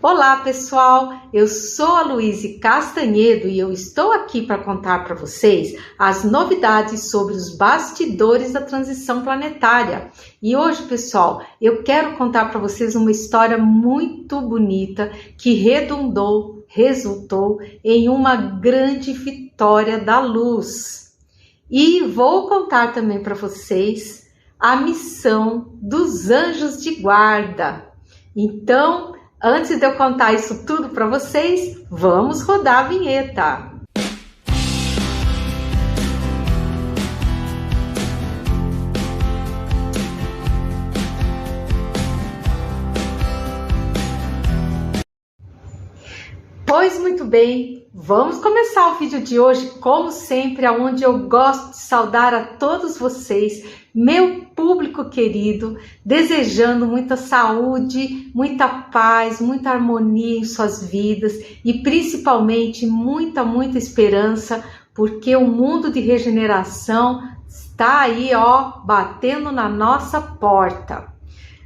Olá pessoal, eu sou a Luíse Castanhedo e eu estou aqui para contar para vocês as novidades sobre os bastidores da transição planetária. E hoje, pessoal, eu quero contar para vocês uma história muito bonita que resultou em uma grande vitória da luz. E vou contar também para vocês a missão dos anjos de guarda. Então, antes de eu contar isso tudo para vocês, vamos rodar a vinheta. Pois muito bem, vamos começar o vídeo de hoje, como sempre, onde eu gosto de saudar a todos vocês, meu público querido, desejando muita saúde, muita paz, muita harmonia em suas vidas e principalmente muita esperança, porque o mundo de regeneração está aí, batendo na nossa porta.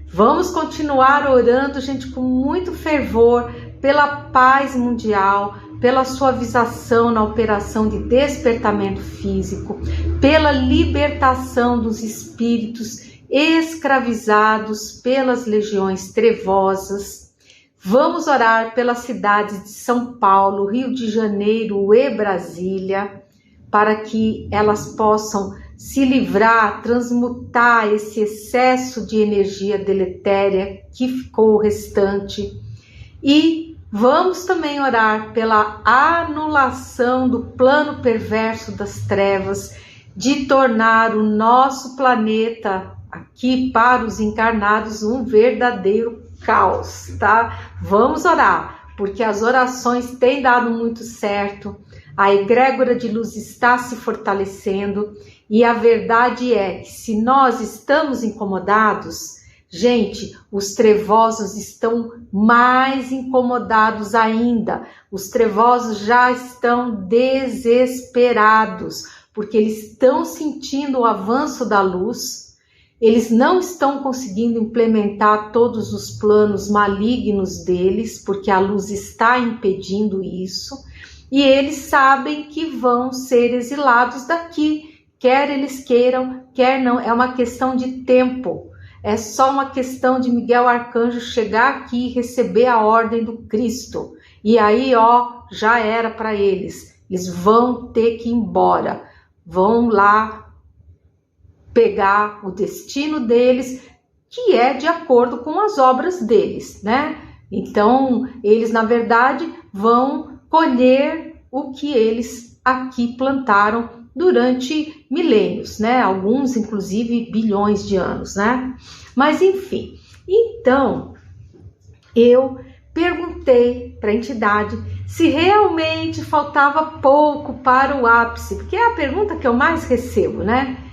Vamos continuar orando, gente, com muito fervor, pela paz mundial, pela suavização na operação de despertamento físico, pela libertação dos espíritos escravizados pelas legiões trevosas. Vamos orar pelas cidades de São Paulo, Rio de Janeiro e Brasília, para que elas possam se livrar, transmutar esse excesso de energia deletéria que ficou restante. E vamos também orar pela anulação do plano perverso das trevas, de tornar o nosso planeta aqui para os encarnados um verdadeiro caos, tá? Vamos orar, porque as orações têm dado muito certo, a egrégora de luz está se fortalecendo e a verdade é que se nós estamos incomodados, gente, os trevosos estão mais incomodados ainda. Os trevosos já estão desesperados, porque eles estão sentindo o avanço da luz, eles não estão conseguindo implementar todos os planos malignos deles, porque a luz está impedindo isso, e eles sabem que vão ser exilados daqui, quer eles queiram, quer não, é uma questão de tempo. É só uma questão de Miguel Arcanjo chegar aqui e receber a ordem do Cristo. E aí, já era para eles. Eles vão ter que ir embora. Vão lá pegar o destino deles, que é de acordo com as obras deles, né? Então, eles, na verdade, vão colher o que eles aqui plantaram durante milênios, né? Alguns, inclusive, bilhões de anos, né? Mas, enfim. Então, eu perguntei para a entidade se realmente faltava pouco para o ápice, porque é a pergunta que eu mais recebo, né?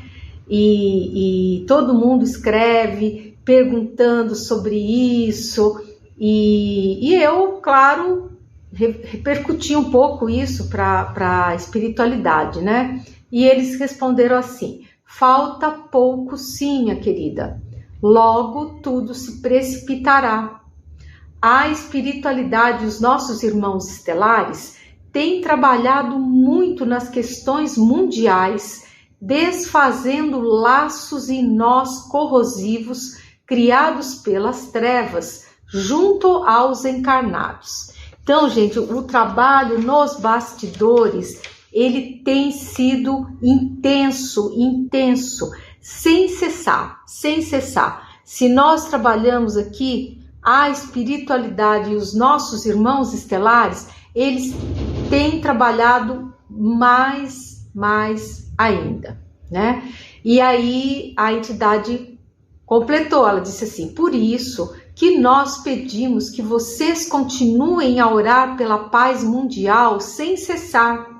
E todo mundo escreve perguntando sobre isso, e eu, claro, repercuti um pouco isso para a espiritualidade, né? E eles responderam assim: falta pouco sim, minha querida. Logo tudo se precipitará. A espiritualidade, os nossos irmãos estelares, têm trabalhado muito nas questões mundiais, desfazendo laços e nós corrosivos criados pelas trevas, junto aos encarnados. Então, gente, o trabalho nos bastidores, ele tem sido intenso, sem cessar. Se nós trabalhamos aqui, a espiritualidade e os nossos irmãos estelares, eles têm trabalhado mais ainda, né? E aí a entidade completou, ela disse assim: por isso que nós pedimos que vocês continuem a orar pela paz mundial sem cessar.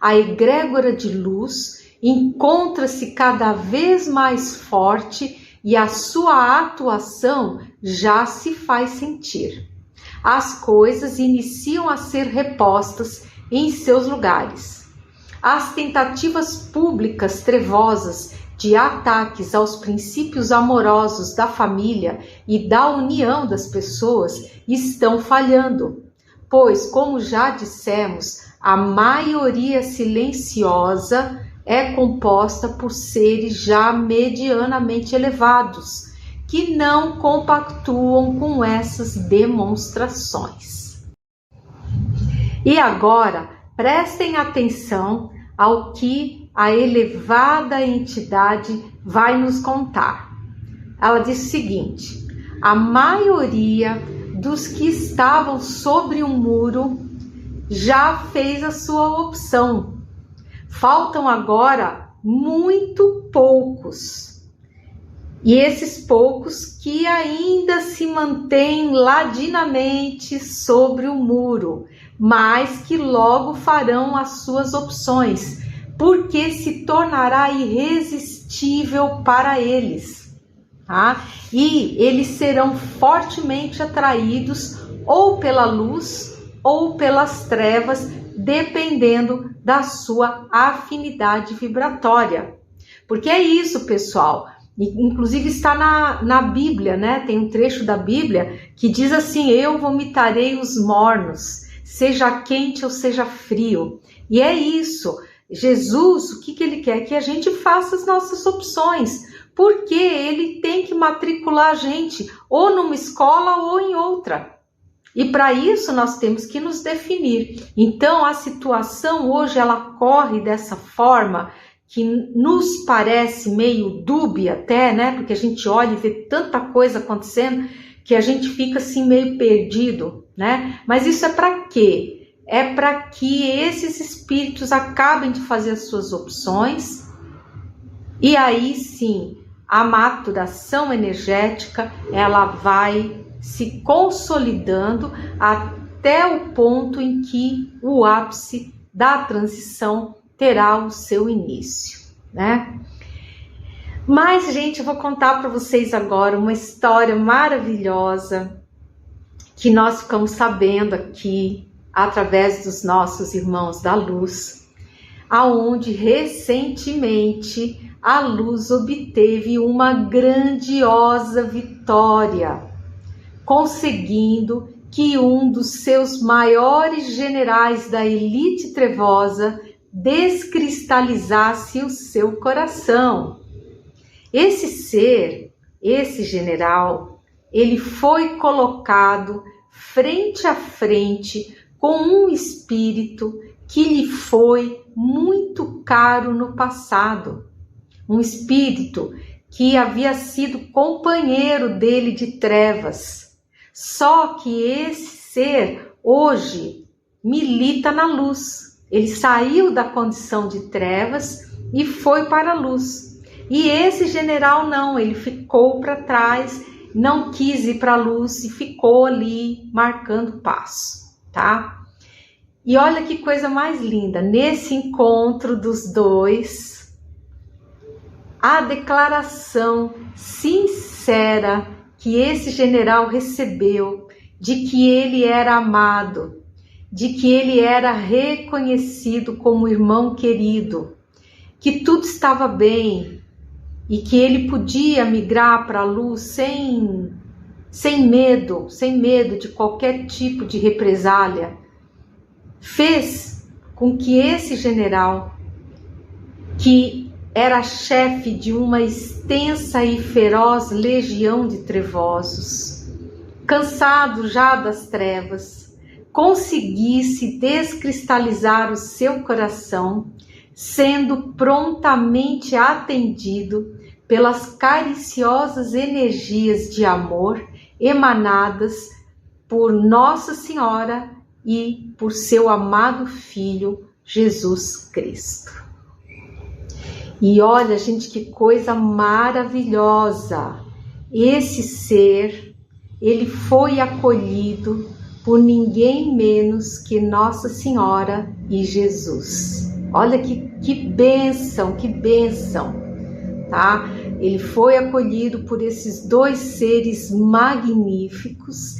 A egrégora de luz encontra-se cada vez mais forte e a sua atuação já se faz sentir. As coisas iniciam a ser repostas em seus lugares. As tentativas públicas trevosas de ataques aos princípios amorosos da família e da união das pessoas estão falhando, pois, como já dissemos, a maioria silenciosa é composta por seres já medianamente elevados, que não compactuam com essas demonstrações. E agora, prestem atenção ao que a elevada entidade vai nos contar. Ela diz o seguinte: a maioria dos que estavam sobre o muro já fez a sua opção. Faltam agora muito poucos. E esses poucos que ainda se mantêm ladinamente sobre o muro, mas que logo farão as suas opções, porque se tornará irresistível para eles, tá? E eles serão fortemente atraídos ou pela luz ou pelas trevas, dependendo da sua afinidade vibratória. Porque é isso, pessoal. Inclusive está na Bíblia, né? Tem um trecho da Bíblia que diz assim: eu vomitarei os mornos, seja quente ou seja frio. E é isso. Jesus, o que ele quer? Que a gente faça as nossas opções, porque ele tem que matricular a gente ou numa escola ou em outra. E para isso nós temos que nos definir. Então a situação hoje ela corre dessa forma que nos parece meio dúbia até, né? Porque a gente olha e vê tanta coisa acontecendo que a gente fica assim meio perdido, né? Mas isso é para quê? É para que esses espíritos acabem de fazer as suas opções e aí sim a maturação energética ela vai se consolidando até o ponto em que o ápice da transição terá o seu início, né? Mas, gente, eu vou contar para vocês agora uma história maravilhosa que nós ficamos sabendo aqui através dos nossos irmãos da luz, aonde recentemente a luz obteve uma grandiosa vitória, conseguindo que um dos seus maiores generais da elite trevosa descristalizasse o seu coração. Esse ser, esse general, ele foi colocado frente a frente com um espírito que lhe foi muito caro no passado. Um espírito que havia sido companheiro dele de trevas. Só que esse ser hoje milita na luz. Ele saiu da condição de trevas e foi para a luz. E esse general não, ele ficou para trás, não quis ir para a luz e ficou ali marcando passo, tá? E olha que coisa mais linda, nesse encontro dos dois, a declaração sincera que esse general recebeu de que ele era amado, de que ele era reconhecido como irmão querido, que tudo estava bem e que ele podia migrar para a luz sem medo de qualquer tipo de represália, fez com que esse general, que era chefe de uma extensa e feroz legião de trevosos, cansado já das trevas, conseguisse descristalizar o seu coração, sendo prontamente atendido pelas cariciosas energias de amor emanadas por Nossa Senhora e por seu amado Filho Jesus Cristo. E olha, gente, que coisa maravilhosa! Esse ser, ele foi acolhido por ninguém menos que Nossa Senhora e Jesus. Olha que bênção, tá? Ele foi acolhido por esses dois seres magníficos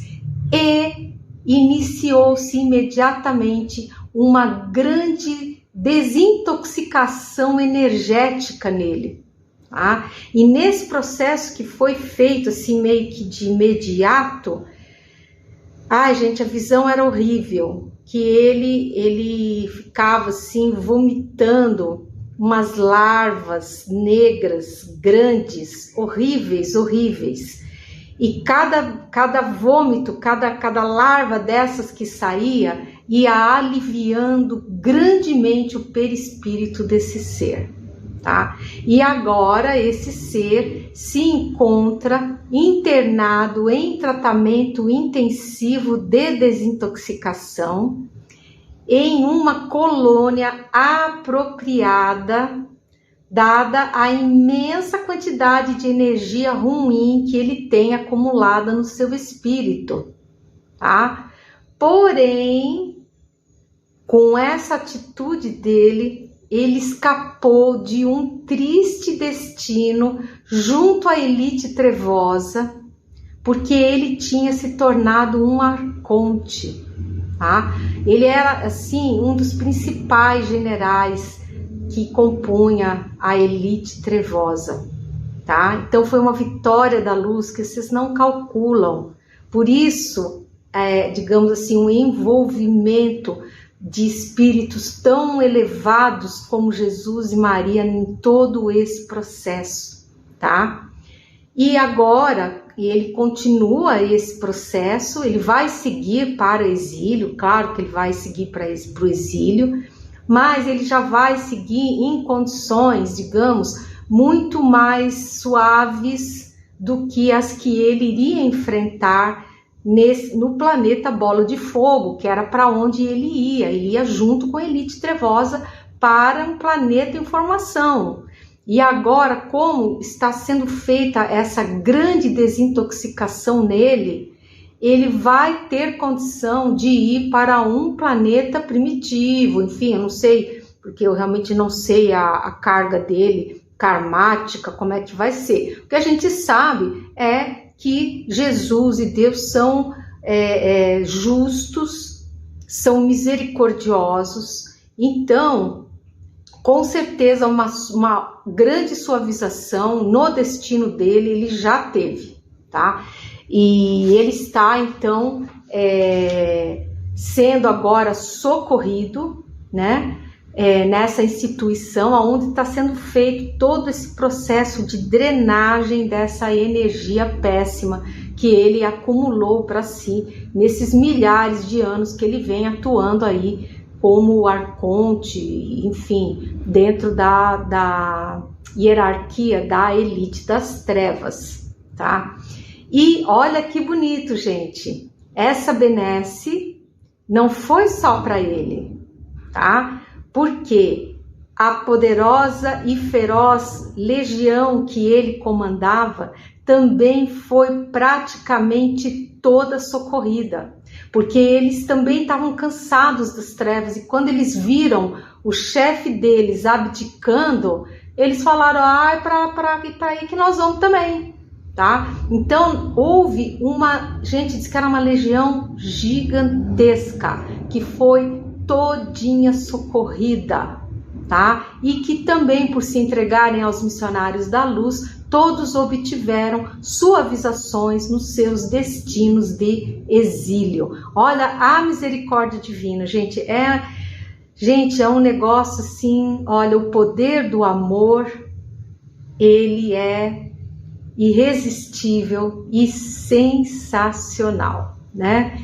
e iniciou-se imediatamente uma grande desintoxicação energética nele. tá? E nesse processo que foi feito assim meio que de imediato, ai gente, a visão era horrível, que ele ficava assim vomitando umas larvas negras, grandes, horríveis, horríveis. E cada vômito, cada larva dessas que saía, ia aliviando grandemente o perispírito desse ser, tá? E agora esse ser se encontra internado em tratamento intensivo de desintoxicação em uma colônia apropriada, dada a imensa quantidade de energia ruim que ele tem acumulada no seu espírito, tá? Porém, com essa atitude dele, ele escapou de um triste destino junto à elite trevosa, porque ele tinha se tornado um arconte, tá? Ele era, assim, um dos principais generais que compunha a elite trevosa, tá? Então foi uma vitória da luz que vocês não calculam. Por isso, digamos assim, um envolvimento de espíritos tão elevados como Jesus e Maria em todo esse processo, tá? E agora, ele continua esse processo, ele vai seguir para o exílio, claro que ele vai seguir para o exílio, mas ele já vai seguir em condições, digamos, muito mais suaves do que as que ele iria enfrentar no planeta Bola de Fogo, que era para onde ele ia junto com a elite trevosa para um planeta em formação. E agora, como está sendo feita essa grande desintoxicação nele, ele vai ter condição de ir para um planeta primitivo, enfim, eu não sei, porque eu realmente não sei a carga dele, karmática, como é que vai ser. O que a gente sabe é que Jesus e Deus são justos, são misericordiosos, então, com certeza, uma grande suavização no destino dele, ele já teve, tá? E ele está, então, sendo agora socorrido, né? Nessa instituição, onde está sendo feito todo esse processo de drenagem dessa energia péssima que ele acumulou para si nesses milhares de anos que ele vem atuando aí como arconte, enfim, dentro da hierarquia da elite das trevas, tá? E olha que bonito, gente, essa benesse não foi só para ele, tá? Porque a poderosa e feroz legião que ele comandava também foi praticamente toda socorrida, porque eles também estavam cansados das trevas, e quando eles viram o chefe deles abdicando, eles falaram, é para aí que nós vamos também, tá? Então houve gente diz que era uma legião gigantesca, que foi todinha socorrida, tá? E que também, por se entregarem aos missionários da luz, todos obtiveram suavizações nos seus destinos de exílio. Olha a misericórdia divina, gente, é um negócio assim, olha, o poder do amor, ele é irresistível e sensacional, né?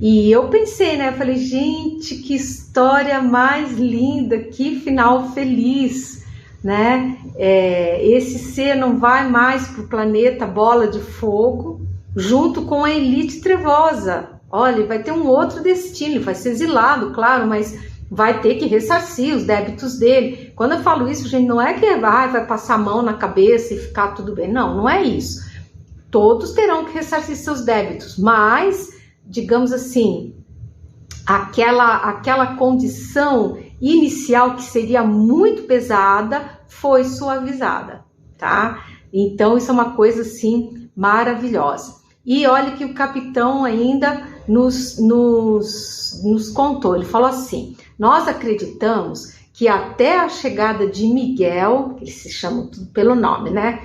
E eu pensei, né? Eu falei, gente, que história mais linda, que final feliz, né? Esse ser não vai mais para o planeta Bola de Fogo, junto com a elite trevosa. Olha, vai ter um outro destino, vai ser exilado, claro, mas vai ter que ressarcir os débitos dele. Quando eu falo isso, gente, não é que vai passar a mão na cabeça e ficar tudo bem. Não, não é isso. Todos terão que ressarcir seus débitos, mas, digamos assim, aquela condição inicial que seria muito pesada foi suavizada, tá? Então isso é uma coisa assim maravilhosa. E olha que o capitão ainda nos contou, ele falou assim: nós acreditamos que até a chegada de Miguel, eles se chamam tudo pelo nome, né?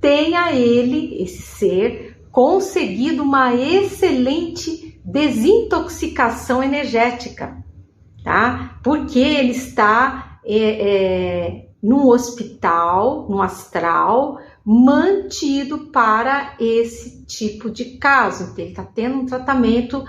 Tenha ele, esse ser, conseguido uma excelente desintoxicação energética, tá? Porque ele está num hospital, num astral, mantido para esse tipo de caso. Então, ele está tendo um tratamento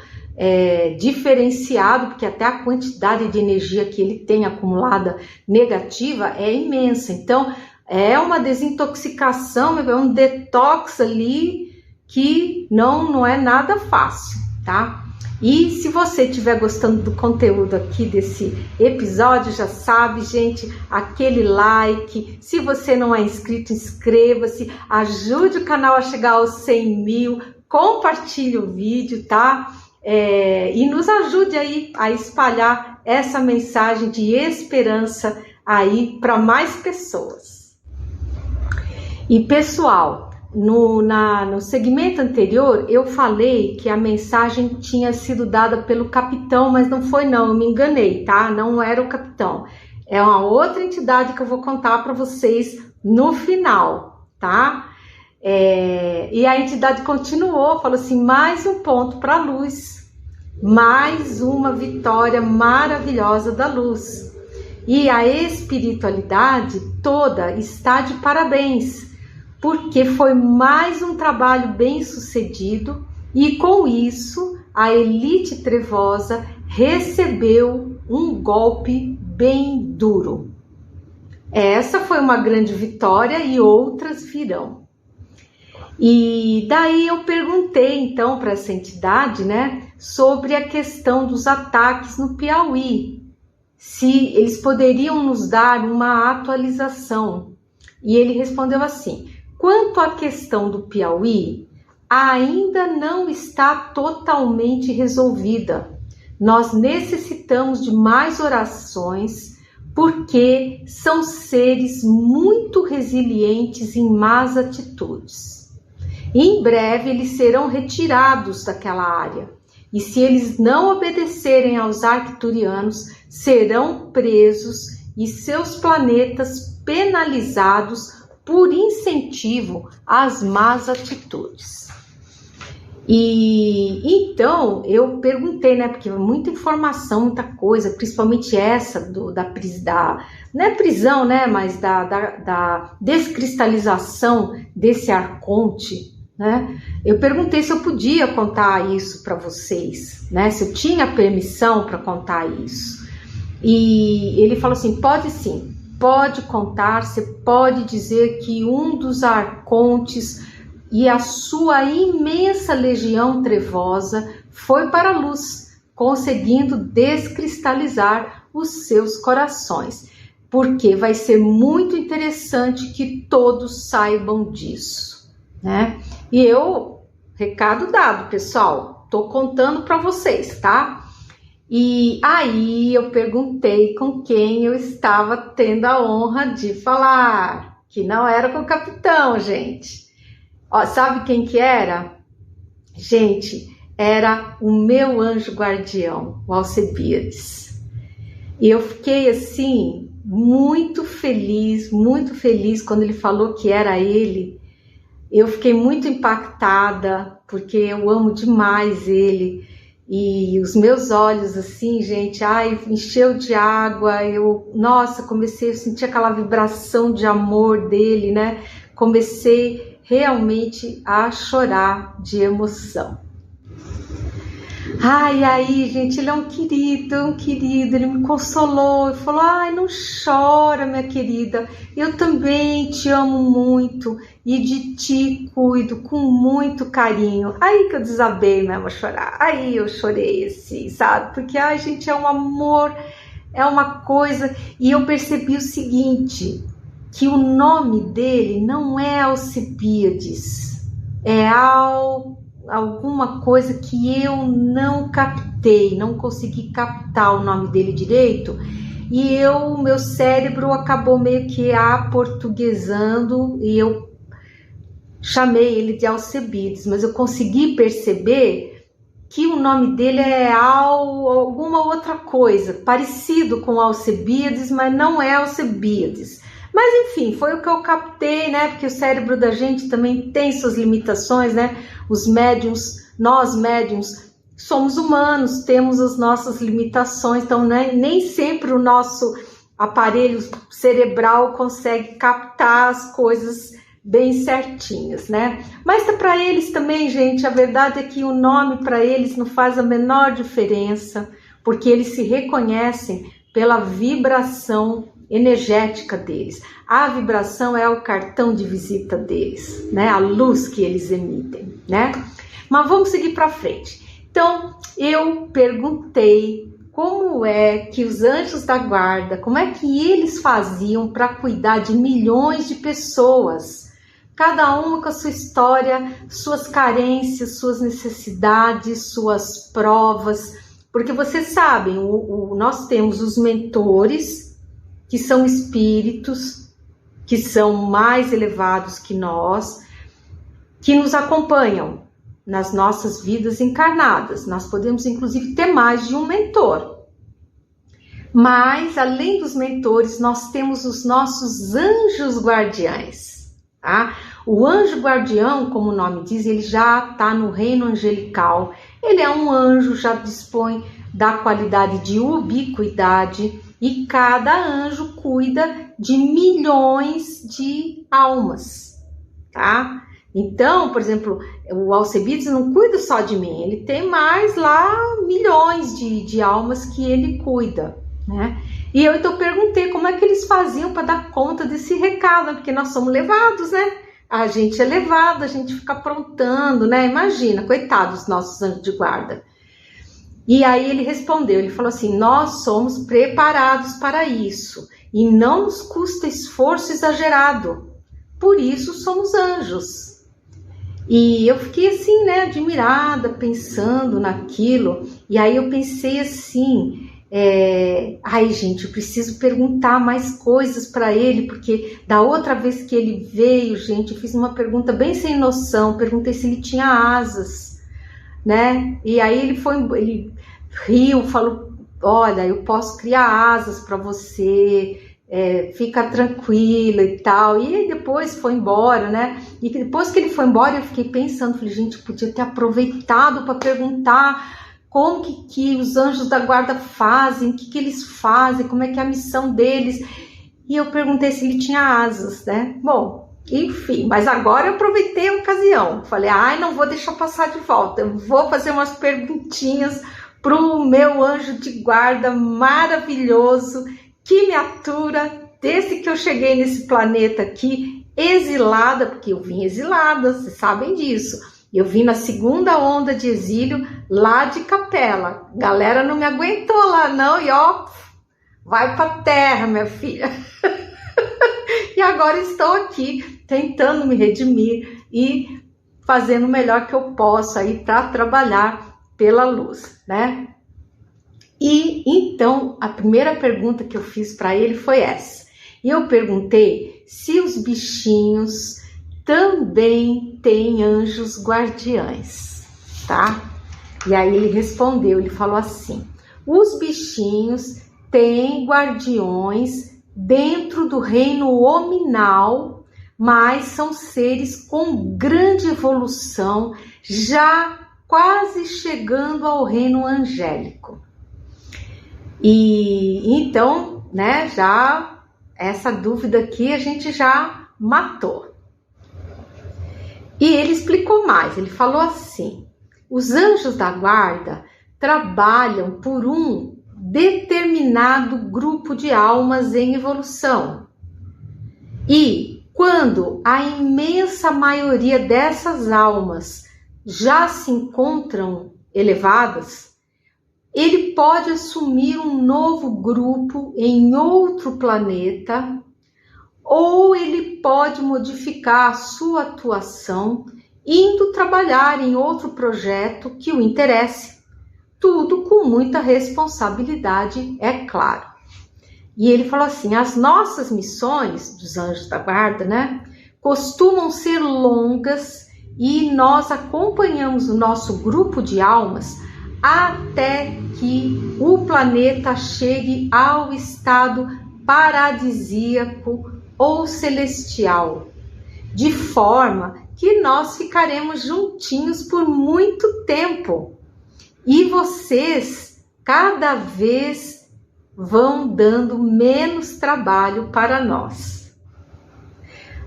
diferenciado, porque até a quantidade de energia que ele tem acumulada negativa é imensa. Então, é uma desintoxicação, é um detox ali que não é nada fácil, tá? E se você estiver gostando do conteúdo aqui desse episódio, já sabe, gente, aquele like. Se você não é inscrito, inscreva-se, ajude o canal a chegar aos 100 mil, compartilhe o vídeo, tá? E nos ajude aí a espalhar essa mensagem de esperança aí para mais pessoas. E pessoal, no segmento anterior eu falei que a mensagem tinha sido dada pelo capitão, mas não foi não, eu me enganei, tá? Não era o capitão, é uma outra entidade que eu vou contar para vocês no final, tá? E a entidade continuou, falou assim, mais um ponto para a luz, mais uma vitória maravilhosa da luz, e a espiritualidade toda está de parabéns, porque foi mais um trabalho bem sucedido e com isso a elite trevosa recebeu um golpe bem duro. Essa foi uma grande vitória e outras virão. E daí eu perguntei então para essa entidade, né, sobre a questão dos ataques no Piauí, se eles poderiam nos dar uma atualização. E ele respondeu assim: quanto à questão do Piauí, ainda não está totalmente resolvida. Nós necessitamos de mais orações, porque são seres muito resilientes em más atitudes. Em breve eles serão retirados daquela área, e se eles não obedecerem aos arcturianos, serão presos e seus planetas penalizados por incentivo às más atitudes. E então eu perguntei, né, porque muita informação, muita coisa, principalmente essa não é prisão, né, mas da descristalização desse arconte, né? Eu perguntei se eu podia contar isso para vocês, né, se eu tinha permissão para contar isso. E ele falou assim, pode sim. Pode contar, você pode dizer que um dos arcontes e a sua imensa legião trevosa foi para a luz, conseguindo descristalizar os seus corações, porque vai ser muito interessante que todos saibam disso, né? E recado dado, pessoal, tô contando para vocês, tá? E aí eu perguntei com quem eu estava tendo a honra de falar, que não era com o capitão, gente. Ó, sabe quem que era? Gente, era o meu anjo guardião, o Alcebiades. E eu fiquei assim, muito feliz quando ele falou que era ele. Eu fiquei muito impactada, porque eu amo demais ele. E os meus olhos assim, gente, encheu de água, comecei a sentir aquela vibração de amor dele, né? Comecei realmente a chorar de emoção. Aí, gente, ele é um querido, ele me consolou e falou, não chora, minha querida, eu também te amo muito e de ti cuido com muito carinho. Aí que eu desabei mesmo a chorar, aí eu chorei assim, sabe, porque, gente, é um amor, é uma coisa, e eu percebi o seguinte, que o nome dele não é Alcebiades, é alguma coisa que eu não captei, não consegui captar o nome dele direito, e meu cérebro acabou meio que aportuguesando, e eu chamei ele de Alcebiades, mas eu consegui perceber que o nome dele é alguma outra coisa, parecido com Alcebiades, mas não é Alcebiades. Mas enfim, foi o que eu captei, né? Porque o cérebro da gente também tem suas limitações, né? Os médiums, nós médiums, somos humanos, temos as nossas limitações, então né, nem sempre o nosso aparelho cerebral consegue captar as coisas bem certinhas, né? Mas para eles também, gente, a verdade é que o nome para eles não faz a menor diferença, porque eles se reconhecem pela vibração energética deles. A vibração é o cartão de visita deles, né? A luz que eles emitem, né? Mas vamos seguir para frente. Então, eu perguntei como é que os anjos da guarda, como é que eles faziam para cuidar de milhões de pessoas, cada uma com a sua história, suas carências, suas necessidades, suas provas, porque vocês sabem, nós temos os mentores, que são espíritos, que são mais elevados que nós, que nos acompanham nas nossas vidas encarnadas. Nós podemos, inclusive, ter mais de um mentor. Mas, além dos mentores, nós temos os nossos anjos guardiães. Tá? O anjo guardião, como o nome diz, ele já está no reino angelical. Ele é um anjo, já dispõe da qualidade de ubiquidade, e cada anjo cuida de milhões de almas, tá? Então, por exemplo, o Alcebiades não cuida só de mim, ele tem mais lá milhões de almas que ele cuida, né? E eu então perguntei como é que eles faziam para dar conta desse recado, porque nós somos levados, né? A gente é levado, a gente fica aprontando, né? Imagina, coitados dos nossos anjos de guarda. E aí ele respondeu, ele falou assim, nós somos preparados para isso e não nos custa esforço exagerado, por isso somos anjos. E eu fiquei assim, né, admirada, pensando naquilo, e aí eu pensei assim, ai gente, eu preciso perguntar mais coisas para ele, porque da outra vez que ele veio, gente, eu fiz uma pergunta bem sem noção, perguntei se ele tinha asas, né, e aí ele riu, falou, olha, eu posso criar asas para você, fica tranquila e tal, e depois foi embora, né, e depois que ele foi embora eu fiquei pensando, falei, gente, eu podia ter aproveitado para perguntar como que os anjos da guarda fazem, o que eles fazem, como é que é a missão deles, e eu perguntei se ele tinha asas, né, bom, enfim, mas agora eu aproveitei a ocasião, falei, ai, não vou deixar passar de volta, eu vou fazer umas perguntinhas pro meu anjo de guarda maravilhoso, que me atura desde que eu cheguei nesse planeta aqui, exilada, porque eu vim exilada, vocês sabem disso. Eu vim na segunda onda de exílio lá de Capela. Galera não me aguentou lá não, e ó, vai pra terra, minha filha. E agora estou aqui tentando me redimir e fazendo o melhor que eu posso aí para trabalhar pela luz, né? E então a primeira pergunta que eu fiz para ele foi essa. E eu perguntei se os bichinhos também têm anjos guardiães, tá? E aí ele respondeu, ele falou assim: os bichinhos têm guardiões dentro do reino hominal, mas são seres com grande evolução, já quase chegando ao reino angélico. E então, né, já essa dúvida aqui a gente já matou. E ele explicou mais, ele falou assim: os anjos da guarda trabalham por um determinado grupo de almas em evolução. E quando a imensa maioria dessas almas já se encontram elevadas, ele pode assumir um novo grupo em outro planeta, ou ele pode modificar a sua atuação indo trabalhar em outro projeto que o interesse. Tudo com muita responsabilidade, é claro. E ele falou assim: as nossas missões dos anjos da guarda, né, costumam ser longas e nós acompanhamos o nosso grupo de almas até que o planeta chegue ao estado paradisíaco ou celestial, de forma que nós ficaremos juntinhos por muito tempo e vocês cada vez vão dando menos trabalho para nós.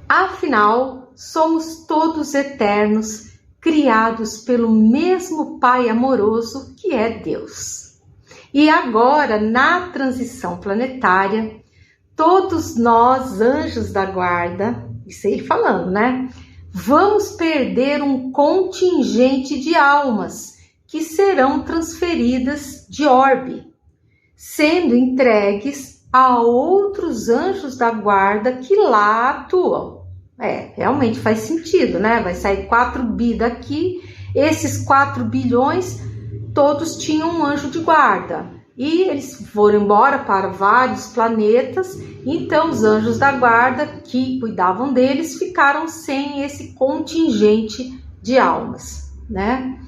Afinal, somos todos eternos, criados pelo mesmo Pai amoroso que é Deus. E agora, na transição planetária, todos nós, anjos da guarda, isso ele falando, né? Vamos perder um contingente de almas que serão transferidas de orbe, sendo entregues a outros anjos da guarda que lá atuam. Realmente faz sentido, né? Vai sair 4 bi daqui, esses 4 bilhões, todos tinham um anjo de guarda. E eles foram embora para vários planetas, então os anjos da guarda que cuidavam deles ficaram sem esse contingente de almas, né?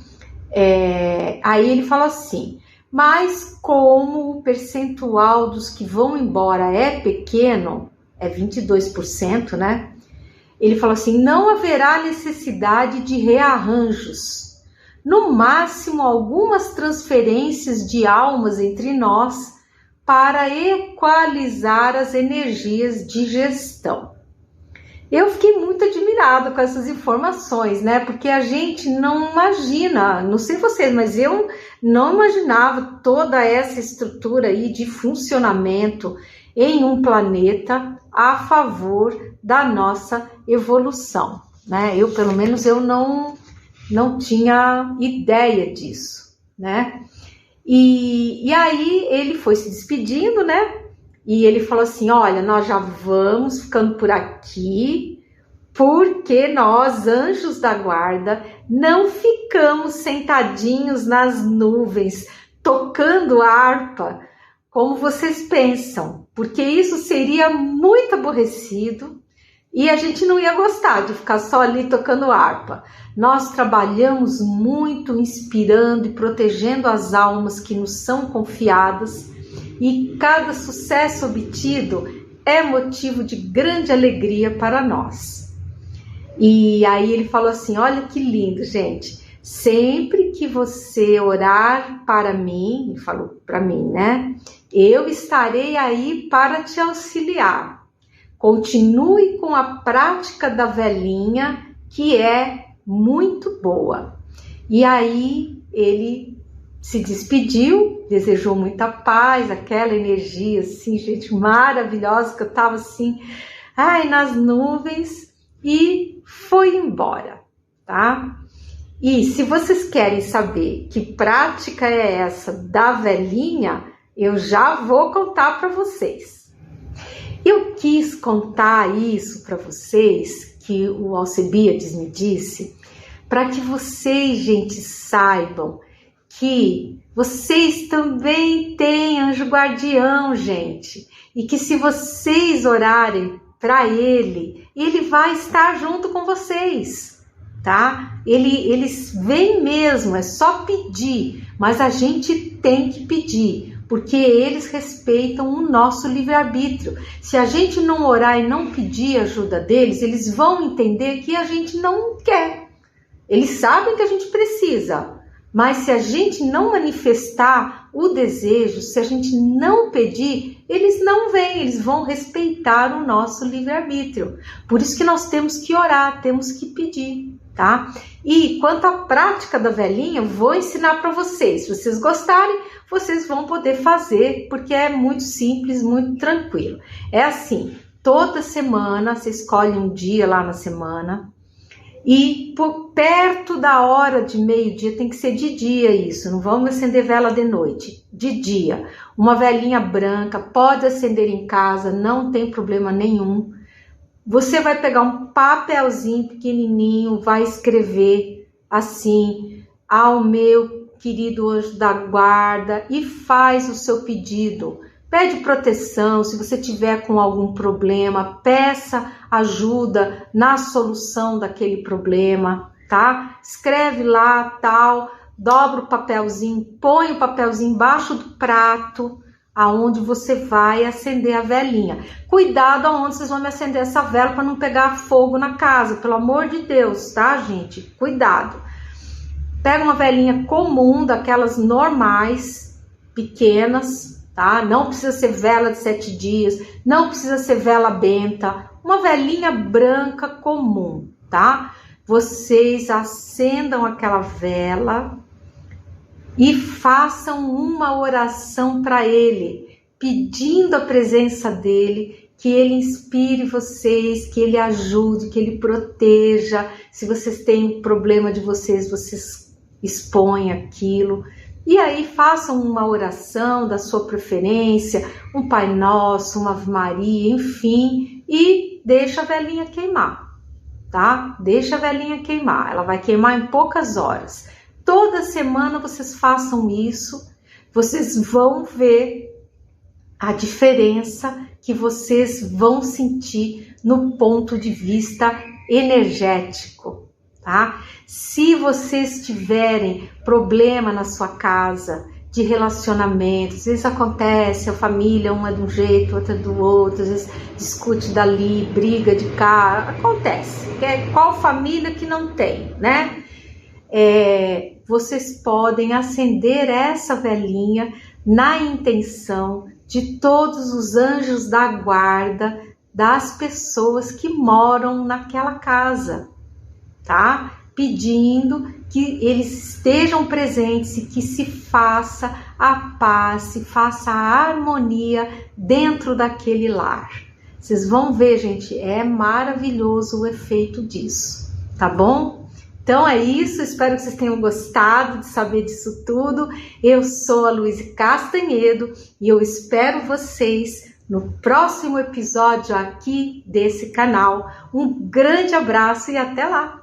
Aí ele fala assim, mas como o percentual dos que vão embora é pequeno, é 22%, né? Ele fala assim, não haverá necessidade de rearranjos. No máximo, algumas transferências de almas entre nós para equalizar as energias de gestão. Eu fiquei muito admirada com essas informações, né? Porque a gente não imagina, não sei vocês, mas eu não imaginava toda essa estrutura aí de funcionamento em um planeta a favor da nossa evolução, né? Eu, pelo menos, eu não tinha ideia disso, né? E aí ele foi se despedindo, né? E ele falou assim, olha, nós já vamos ficando por aqui, porque nós, anjos da guarda, não ficamos sentadinhos nas nuvens, tocando harpa, como vocês pensam, porque isso seria muito aborrecido e a gente não ia gostar de ficar só ali tocando harpa. Nós trabalhamos muito inspirando e protegendo as almas que nos são confiadas e cada sucesso obtido é motivo de grande alegria para nós. E aí ele falou assim, olha que lindo, gente, sempre que você orar para mim, ele falou para mim, né? Eu estarei aí para te auxiliar. Continue com a prática da velhinha, que é muito boa. E aí ele se despediu, desejou muita paz, aquela energia assim, gente, maravilhosa, que eu tava assim, nas nuvens, e foi embora, tá? E se vocês querem saber que prática é essa da velhinha, eu já vou contar para vocês. Eu quis contar isso para vocês, que o Alcebiades me disse, para que vocês, gente, saibam que vocês também têm anjo guardião, gente, e que se vocês orarem para ele, ele vai estar junto com vocês, tá? Eles vêm mesmo, é só pedir, mas a gente tem que pedir, porque eles respeitam o nosso livre-arbítrio. Se a gente não orar e não pedir ajuda deles, eles vão entender que a gente não quer. Eles sabem que a gente precisa, mas se a gente não manifestar o desejo, se a gente não pedir, eles não vêm, eles vão respeitar o nosso livre-arbítrio. Por isso que nós temos que orar, temos que pedir, tá? E quanto à prática da velhinha, eu vou ensinar para vocês. Se vocês gostarem, vocês vão poder fazer, porque é muito simples, muito tranquilo. É assim, toda semana, você escolhe um dia lá na semana, e por perto da hora de meio-dia, tem que ser de dia isso, não vamos acender vela de noite, de dia. Uma velinha branca, pode acender em casa, não tem problema nenhum. Você vai pegar um papelzinho pequenininho, vai escrever assim, ao meu querido anjo da guarda, e faz o seu pedido. Pede proteção, se você tiver com algum problema, peça ajuda na solução daquele problema, tá? Escreve lá, tal, dobra o papelzinho, põe o papelzinho embaixo do prato, aonde você vai acender a velinha. Cuidado aonde vocês vão acender essa vela para não pegar fogo na casa, pelo amor de Deus, tá, gente? Cuidado. Pega uma velinha comum, daquelas normais, pequenas, tá? Não precisa ser vela de 7 dias, não precisa ser vela benta, uma velinha branca comum, tá? Vocês acendam aquela vela e façam uma oração para ele, pedindo a presença dele, que ele inspire vocês, que ele ajude, que ele proteja. Se vocês têm problema de vocês expõem aquilo. E aí façam uma oração da sua preferência, um Pai Nosso, uma Ave Maria, enfim, e deixa a velinha queimar, tá? Deixa a velinha queimar, ela vai queimar em poucas horas. Toda semana vocês façam isso, vocês vão ver a diferença que vocês vão sentir no ponto de vista energético, tá? Se vocês tiverem problema na sua casa, de relacionamento, às vezes acontece, a família uma de um jeito, outra do outro, às vezes discute dali, briga de cá, acontece. Qual família que não tem, né? Vocês podem acender essa velinha na intenção de todos os anjos da guarda das pessoas que moram naquela casa, tá? Pedindo que eles estejam presentes e que se faça a paz, se faça a harmonia dentro daquele lar. Vocês vão ver, gente, é maravilhoso o efeito disso, tá bom? Então é isso, espero que vocês tenham gostado de saber disso tudo. Eu sou a Luíse Castanhedo e eu espero vocês no próximo episódio aqui desse canal. Um grande abraço e até lá!